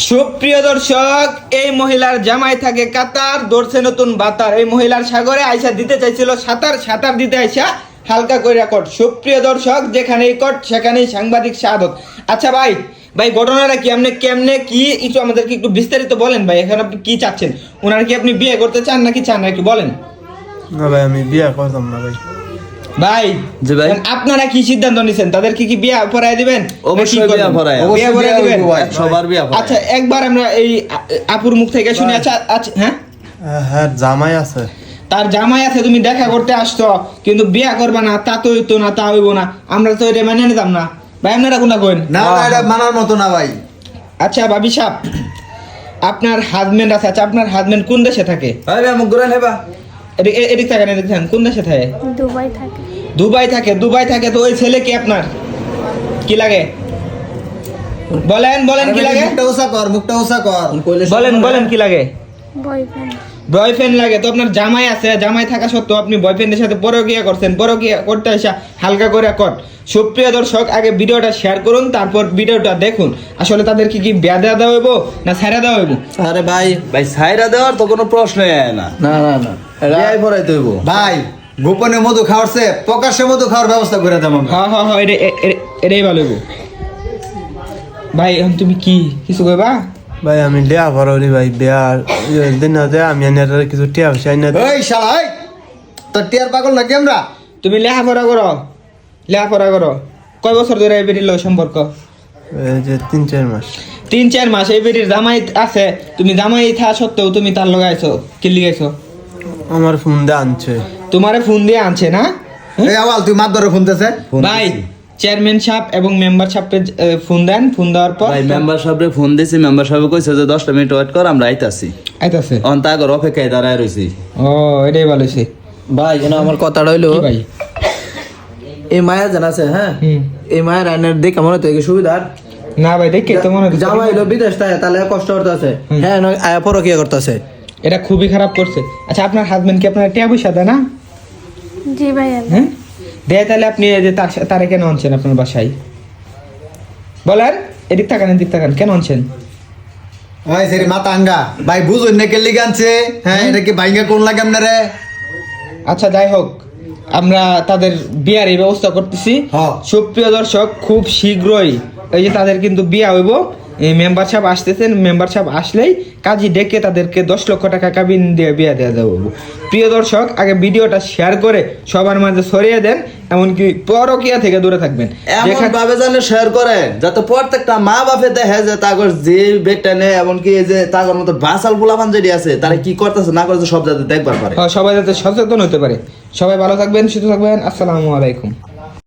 সুপ্রিয় দর্শক, এই মহিলার জামাই থাকে কাতার, ধরছে নতুন বাতার। এই মহিলার সাগরে আইসা দিতে চাইছিল সাঁতার দিতে আইসা হালকা করে কট। সুপ্রিয় দর্শক, যেখানেই কট সেখানেই সাংবাদিক সাধক। আচ্ছা ভাই, ঘটনাটা কি, আপনি কেমনে কি একটু আমাদেরকে একটু বিস্তারিত বলেন ভাই। এখন আপনি কি চাচ্ছেন? ওনার কি আপনি বিয়ে করতে চান নাকি চান না, একটু বলেন। না ভাই, আমি বিয়ে করতাম না ভাই। ভাই জি ভাই, আপনারা কি সিদ্ধান্ত নিছেন? তাদেরকে কি বিয়ে পড়ায় দিবেন? অবশ্যই বিয়ে পড়ায় দিবেন। সবার বিয়ে পড়ায়। আচ্ছা, একবার আমরা এই আপুর মুখ থেকে শুনি। আচ্ছা আচ্ছা, হ্যাঁ হ্যাঁ, জামাই আছে। তার জামাই আছে, তুমি দেখা করতে আসছো, কিন্তু বিয়ে করবা না তা তো হইতো না, তা হইব না। আমরা তো এটা মেনে নিতাম না ভাই। আপনারা কোনটা কইন? না ভাই, এটা মানার মতো না ভাই। আচ্ছা ভাবি সাহেব, আপনার হাজবেন্ড আছে। আচ্ছা, আপনার হাজবেন্ড কোন দেশে থাকে? ভাই মুখ ঘুরে নেবা। এদিক থাকেন, এদিক থাকেন। কোন দেশে থাকে? দুবাই থাকে। দুবাই থাকে। তো ওই ছেলে কি আপনার কি লাগে? বলেন কি লাগে? মুখটা উঁচা কর। বলেন কি লাগে? বয়ফ্রেন্ড। বয়ফ্রেন্ড লাগে। তো আপনার জামাই আছে, জামাই থাকা সত্ত্বেও আপনি বয়ফ্রেন্ডের সাথে পরকীয়া করছেন। পরকীয়া করতে এসে হালকা করে কট। সুপ্রিয় দর্শক, আগে ভিডিওটা শেয়ার করুন, তারপর ভিডিওটা দেখুন। আসলে তাদেরকে কি বিয়া দেওয়া হইব না ছাইরা দেওয়া হইব? আরে ভাই ছাইরা দেওয়ার তো কোনো প্রশ্নই আয় না। না বিয়াই পড়াইতে হইব ভাই। গোপনে মধু খাওয়ারছে, প্রকাশ্যে মধু খাওয়ার ব্যবস্থা করে দেব আমরা। হ্যাঁ, এটাই ভালো হইব। ভাই এখন তুমি কি কিছু কইবা? ভাই আমি লিয়া ভরি ভাই, বিয়ার দিন আমি এনে কিছু টিয়া পয়সা না। এই শালা, এই তোর টিয়ার পাগল নাকি আমরা? তুমি লেখাপড়া করো। কয় বছর ধরে এই বেটির লয় সম্পর্ক? যে 3-4 মাস। 3-4 মাস। এই বেটির জামাই আছে, তুমি জামাই থাকা সত্ত্বেও তুমি তার লগাইছো, কি লিগাইছো? আমার ফোন দিয়ে আনছে। তোমারে ফোন দিয়ে আনছে না? এই আওয়াল তুই মাত ধরে ফোনতেছে। ভাই চেয়ারম্যান সাহেব এবং মেম্বার সাহেবকে ফোন দেন। ফোন দেওয়ার পর ভাই মেম্বার সাহেবরে ফোন দিছি, মেম্বার সাহেব কইছে যে 10টা মিনিট ওয়েট কর, আমরা আইতাছি। আইতাছে। অন তাগর অপেক্ষায় দাঁড়ায় রইছি। ও, এটাই ভালো হইছে। ভাই যেন আমার কথাটা হইলো, কি ভাই? এই মায়া জানা আছে, হ্যাঁ হুম। এই মায়ের আইনের দেখে মনে হতো সুবিধার না ভাই, দেখে তো মনে হচ্ছে জামা হইলো বিদেশ থাকে, তাহলে কষ্ট করতে আছে। হ্যাঁ, আয়া পরকিয়া করতেছে। এটা খুবই খারাপ করছে। আচ্ছা, আপনার হাজবেন্ড কি আপনার টিয়া পয়সা দেয় না? জি ভাই। হ্যাঁ দেয়। তাহলে আপনি এই যে তারে কেন আনছেন আপনার বাসায়? বলেন, এদিক তাকান কেন আনছেন? ওই সেরি মাতাঙ্গা ভাই, বুঝুন না কে লিগানছে? হ্যাঁ, এটা কি বাইঙ্গা কোন লাগে আপনারে? আচ্ছা যাই হোক, আমরা তাদের বিয়ার এই ব্যবস্থা করতেছি। হ্যাঁ। সুপ্রিয় দর্শক, খুব শীঘ্রই এই যে তাদের কিন্তু বিয়া হইব। এই মেম্বার সাহেব আসতেছেন, মেম্বার সাহেব আসলেই কাজী ডেকে তাদেরকে 10 লক্ষ টাকা কাবিন দিয়ে বিয়া দেওয়া যাবো। প্রিয় দর্শক, আগে ভিডিওটা শেয়ার করে সবার মাঝে ছড়িয়ে দেন, এমনকি পরকীয়া থেকে দূরে থাকবেন। এমন ভাবে জানে শেয়ার করে যাতে প্রত্যেকটা মা বাপে দেখে যে তাগর যে বেটা নেই, এমনকি এই যে তাগর মতো বাসাল পোলাপান যেটি আছে তারা কি করতেছে না করতেছে সব যাতে দেখবার পারে। সবাই যাতে সচেতন হতে পারে। সবাই ভালো থাকবেন, সুস্থ থাকবেন। আসসালামু আলাইকুম।